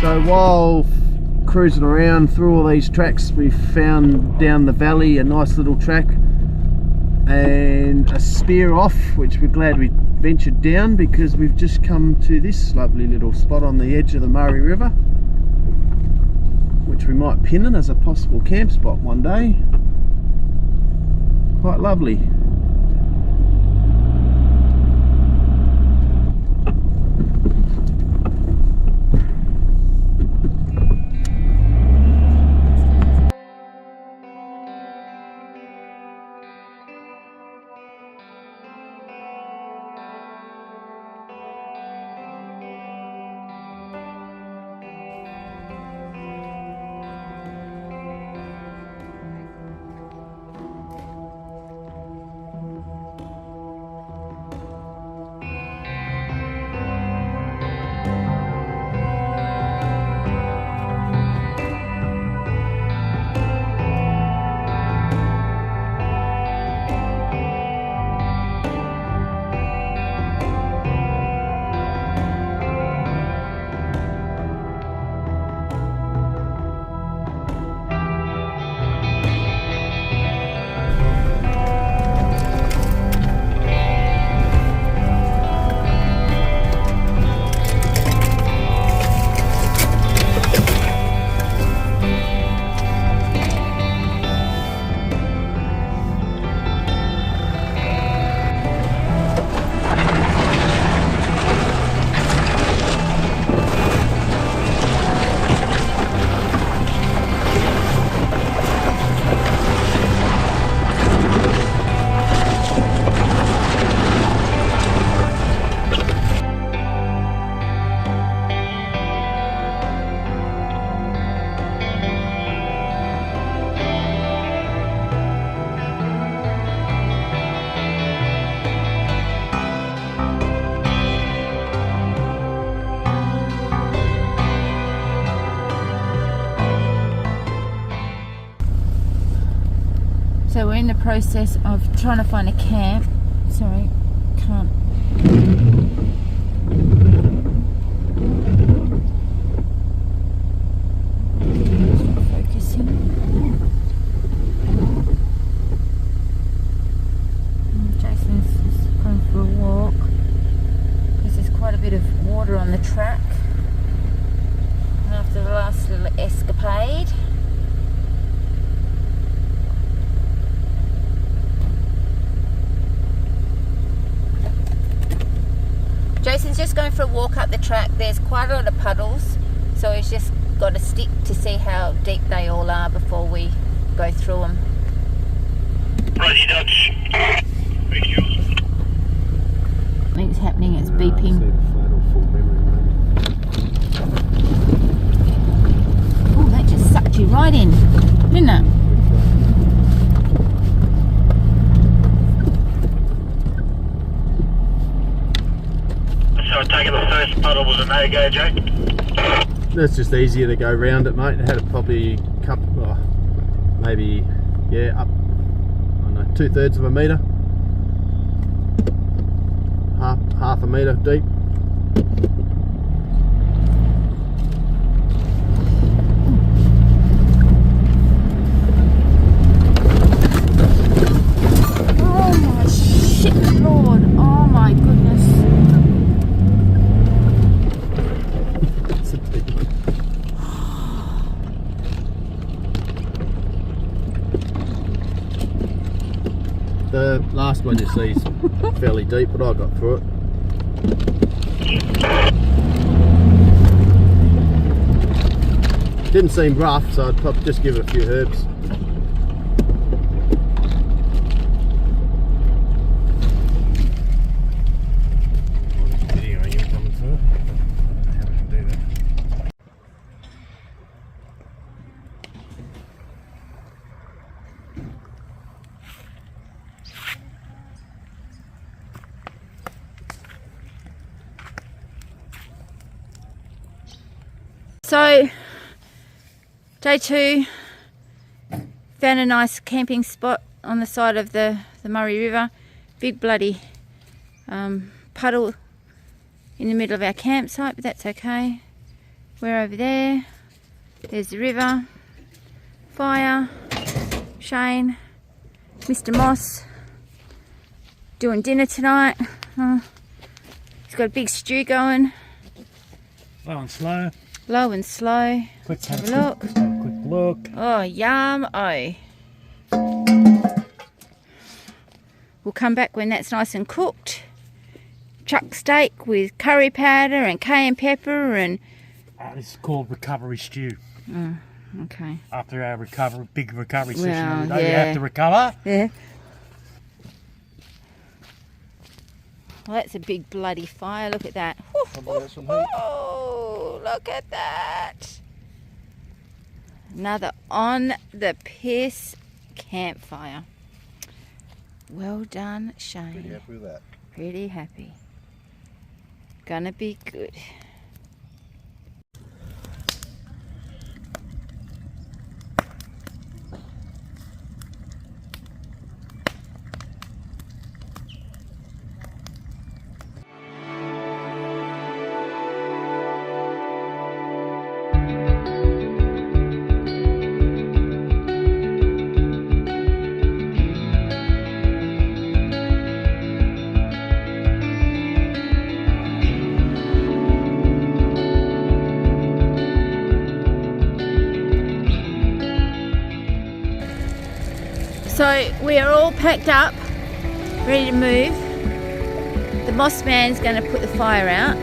So while cruising around through all these tracks, we found down the valley a nice little track and a spear off, which we're glad we ventured down, because we've just come to this lovely little spot on the edge of the Murray River, which we might pin in as a possible camp spot one day. Quite lovely. So we're in the process of trying to find a camp. Sorry, can't. Focusing. Jason's just going for a walk because there's quite a bit of water on the track after the last little escapade. Jason's just going for a walk up the track. There's quite a lot of puddles, so he's just got to stick to see how deep they all are before we go through them. Righty, Dutch. Something's happening, it's beeping. Oh, that just sucked you right in, didn't it? So I take it the first puddle was a no-go, Jake? That's just easier to go round it, mate. It had probably a couple, maybe, yeah, up, I don't know, 2/3 of a metre. Half a metre deep. Oh my shit, Lord. Oh my goodness. It's a big one. The last one you see is fairly deep, but I got through it. Didn't seem rough, so I'd probably just give it a few herbs. So, day 2, found a nice camping spot on the side of the Murray River. Big bloody puddle in the middle of our campsite, but that's okay. We're over there. There's the river. Fire. Shane. Mr. Moss. Doing dinner tonight. He's got a big stew going. Low and slow. Low and slow. Quick, Have a look. Quick look. Oh, yum. Oh. We'll come back when that's nice and cooked. Chuck steak with curry powder and cayenne pepper and... This is called recovery stew. Oh, okay. After our big recovery session, Well, you have to recover. Yeah. Well, that's a big bloody fire. Look at that. Oh, look at that. Another on the piss campfire. Well done, Shane. Pretty happy with that. Pretty happy. Gonna be good. So we are all packed up, ready to move. The Moss Man's going to put the fire out.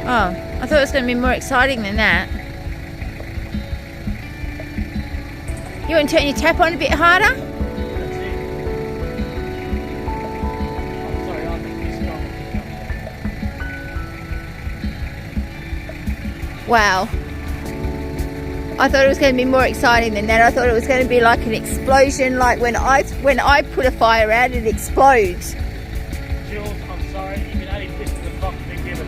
Oh, I thought it was going to be more exciting than that. You want to turn your tap on a bit harder? Wow. I thought it was going to be more exciting than that. I thought it was going to be like an explosion, like when I put a fire out, it explodes. Jules, I'm sorry, you can only piss the box to be given.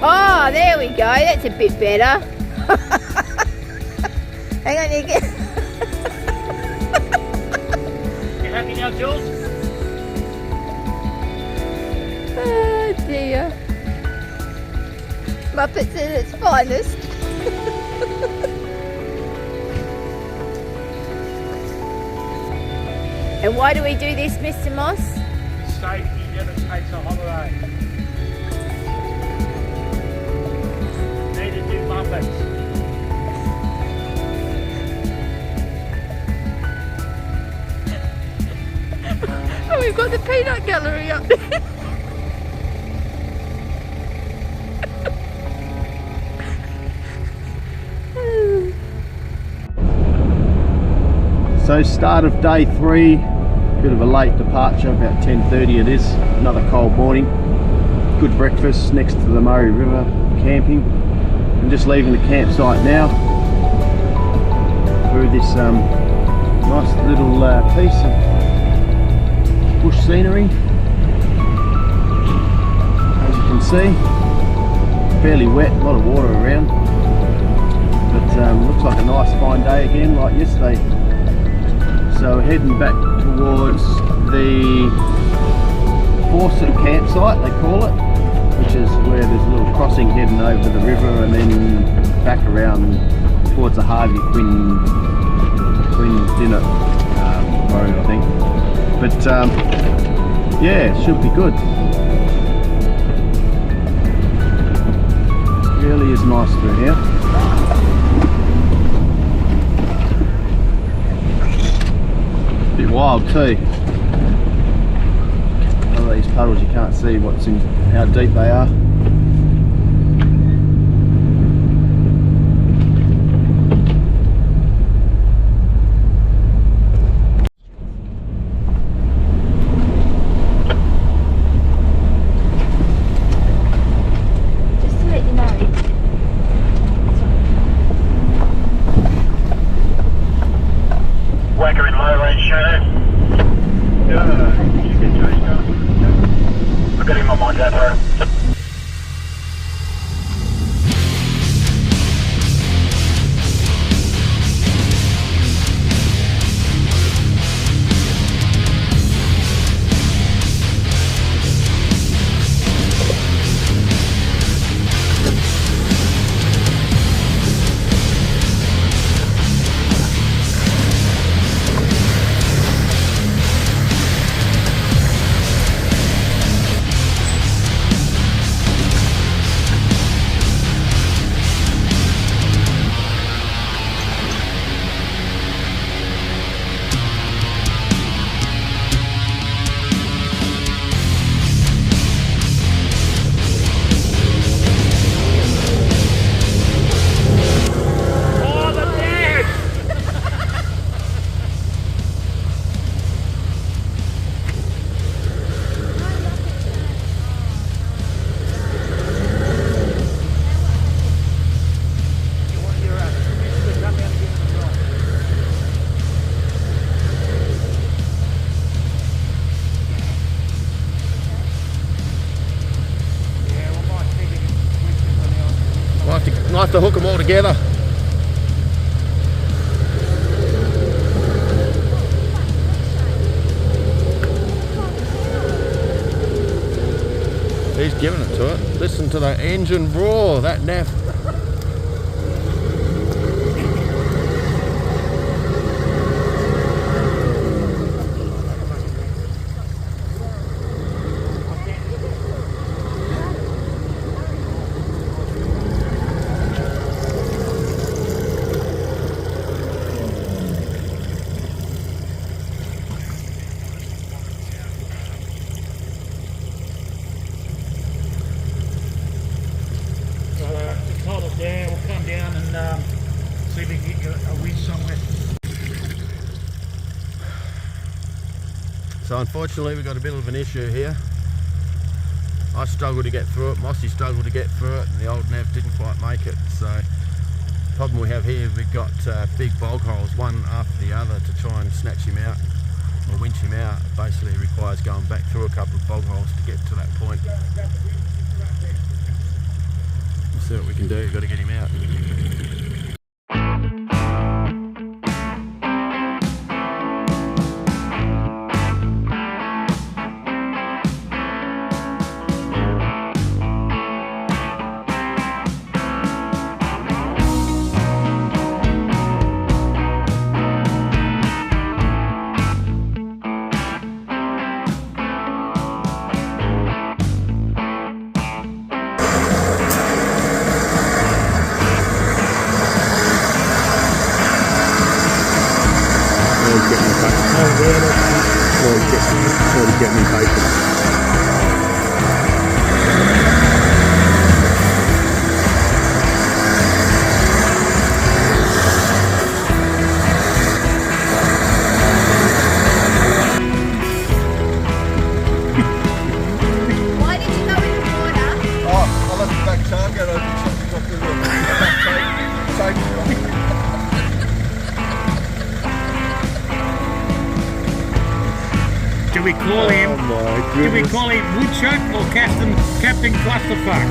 Oh, there we go. That's a bit better. Hang on, you get. You happy now, Jules? Oh dear. Muppets at its finest. And why do we do this, Mr. Moss? Safety never takes a holiday. Need to do Muppets. Oh, we've got the peanut gallery up there. So start of day 3, bit of a late departure, about 10:30 it is, another cold morning. Good breakfast next to the Murray River, camping. I'm just leaving the campsite now through this nice little piece of bush scenery. As you can see, fairly wet, a lot of water around, but looks like a nice fine day again like yesterday. So heading back towards the Fawcett campsite, they call it, which is where there's a little crossing heading over the river and then back around towards the Harvey Quinn dinner road, I think. But yeah, it should be good. It really is nice through here. Bit wild too. Some of these puddles you can't see how deep they are. Just to let you know. Whacker in low range shadow. I got him on my dad, bro. Nice to hook them all together. He's giving it to it. Listen to the engine roar, that naff. Hold it there, we'll come down and see if we can get you a winch somewhere. So unfortunately we've got a bit of an issue here. I struggled to get through it, Mossy struggled to get through it, and the old nav didn't quite make it. So the problem we have here, we've got big bog holes, one after the other, to try and snatch him out or winch him out. It basically requires going back through a couple of bog holes to get to that point. We'll see what we can do, we've got to get him out. Get me patient. Why did you go in the water? Oh, I left the back target open, something off the back tape. Do we call him? Oh my Do we goodness. call him Woodchuck or Captain Clusterfuck?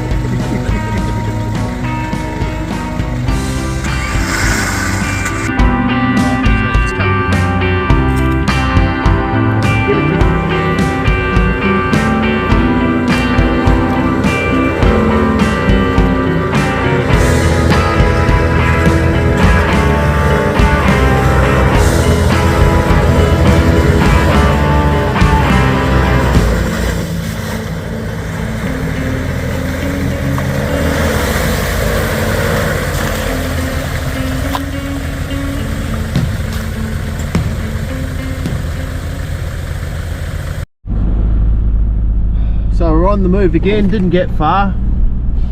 So we're on the move again, didn't get far,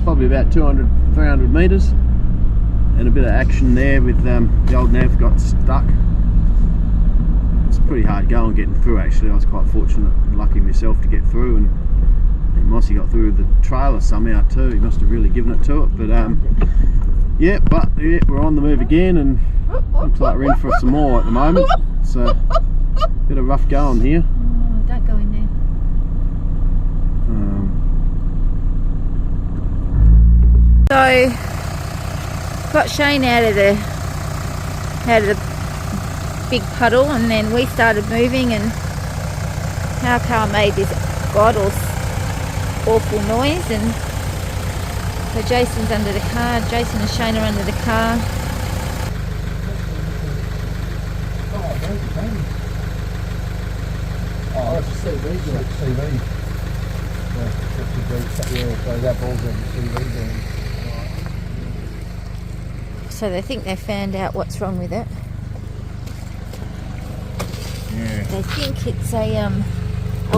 probably about 200, 300 metres, and a bit of action there with the old nav got stuck. It's pretty hard going getting through actually. I was quite fortunate and lucky myself to get through, and Mossy got through the trailer somehow too. He must have really given it to it, but yeah, we're on the move again, and looks like we're in for some more at the moment. So a bit of rough going here. Oh, don't go in there. So got Shane out of the big puddle, and then we started moving, and our car made this god awful noise, and so Jason's under the car. Jason and Shane are under the car. Oh, that's a CV. Yeah, so that ball's on the CV. So they think they found out what's wrong with it. Yeah. They think it's a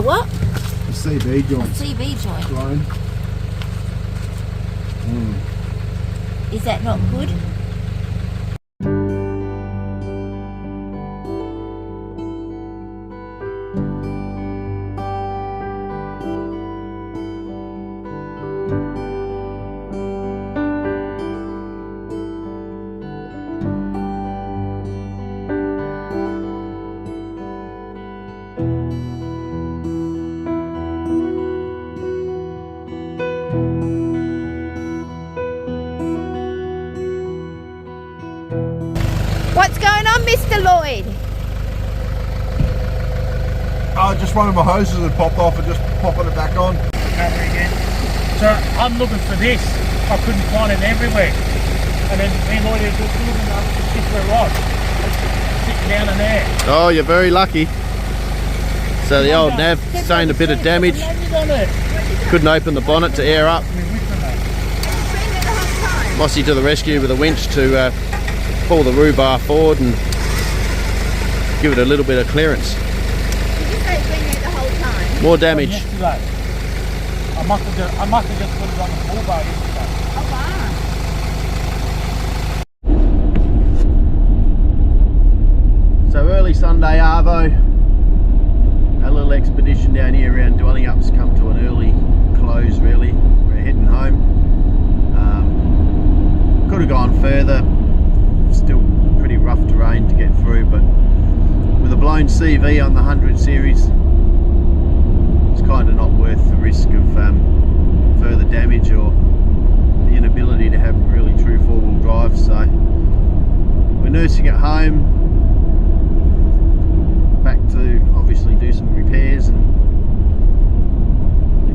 what? The CV joint. CV joint. Blown. Is that not good? What's going on, Mr. Lloyd? Just one of my hoses had popped off and just popping it back on. Recovery again. So I'm looking for this. I couldn't find it everywhere. And then me and Lloyd are looking up to this where it was. Sitting down in there. Oh, you're very lucky. So the old nav sustained a bit of damage. Couldn't open the bonnet to air up. Mossy to the rescue with a winch to pull the rhubarb forward and give it a little bit of clearance. Did you say it's been there the whole time? More damage. Yesterday. I must have just put it on the full bar yesterday. Oh wow. So early Sunday arvo, our little expedition down here around Dwellingup's come to an early close really. We're heading home. Could have gone further, still pretty rough terrain to get through, but with a blown CV on the 100 series, it's kind of not worth the risk of further damage or the inability to have really true four-wheel drive. So we're nursing it home, back to obviously do some repairs, and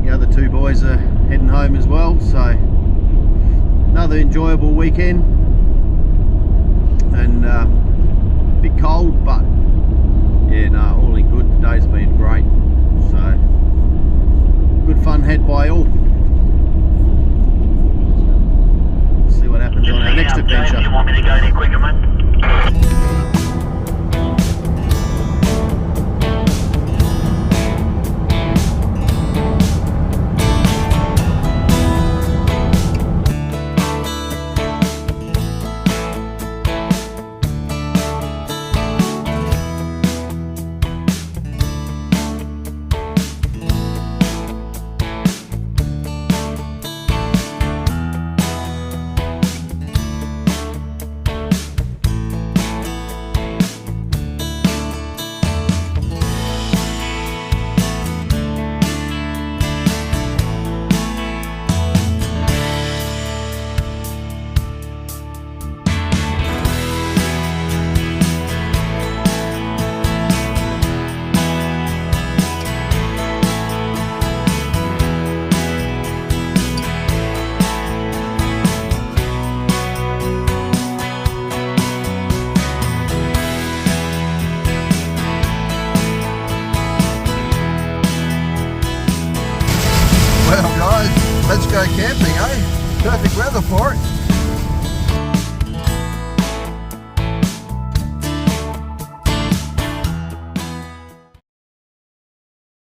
the other two boys are heading home as well. So another enjoyable weekend, and a bit cold, but yeah, no, all in good. The day's been great, so good fun had by all. See what happens on our next adventure. Do you want me to go any quicker, mate? Well guys, let's go camping, eh? Perfect weather for it.